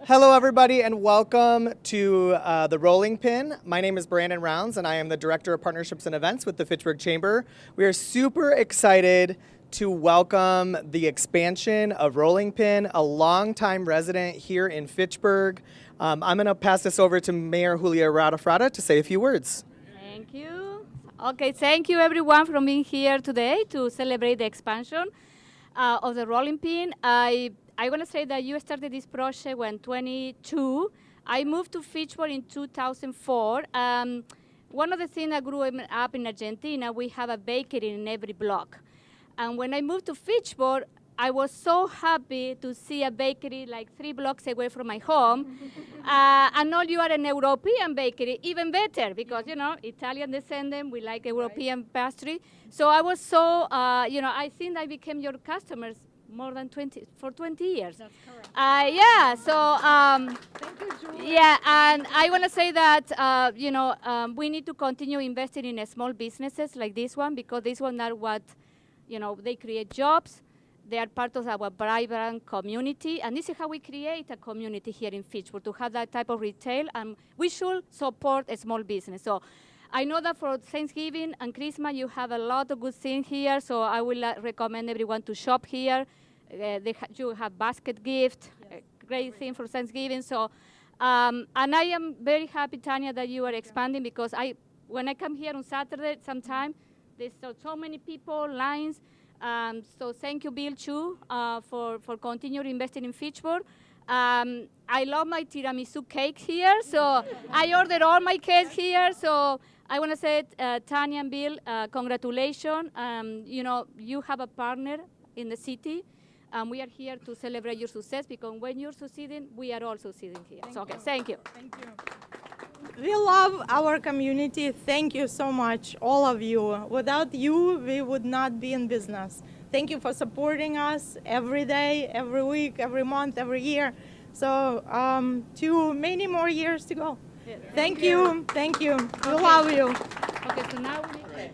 Hello, everybody, and welcome to the Rolling Pin. My name is Brandon Rounds, and I am the Director of Partnerships and Events with the Fitchburg Chamber. We are super excited to welcome the expansion of Rolling Pin, a longtime resident here in Fitchburg. I'm going to pass this over to Mayor Julia Radafrada to say a few words. Thank you. Okay, thank you everyone for being here today to celebrate the expansion of the Rolling Pin. I want to say that you started this project when 22. I moved to Fitchburg in 2004. One of the things I grew up in Argentina, we have a bakery in every block. And when I moved to Fitchburg, I was so happy to see a bakery like 3 blocks away from my home. And now you are an European bakery, even better, because, you know, Italian descendant, we like European pastry. So I was so, I think I became your customers more than 20 years. That's correct. Thank you, Julia. Yeah, and I want to say that, we need to continue investing in small businesses like this one, because this one are what, they create jobs. They are part of our vibrant community, and this is how we create a community here in Fitchburg, to have that type of retail, and we should support a small business. So I know that for Thanksgiving and Christmas, you have a lot of good things here, so I will recommend everyone to shop here. You have basket gift, yes. Great thing for Thanksgiving. So, and I am very happy, Tanya, that you are expanding, because when I come here on Saturday, sometime, there's so many people, lines. So thank you, Bill, too, for continuing investing in Fitchburg. I love my tiramisu cake here, so I ordered all my cakes here. So I want to say, Tanya and Bill, congratulations. You have a partner in the city, and we are here to celebrate your success, because when you're succeeding, we are all succeeding here. Thank you. Thank you. We love our community. Thank you so much, all of you. Without you, we would not be in business. Thank you for supporting us every day, every week, every month, every year. So, many more years to go. Yeah, thank you. Thank you. We love you. Okay, so now we need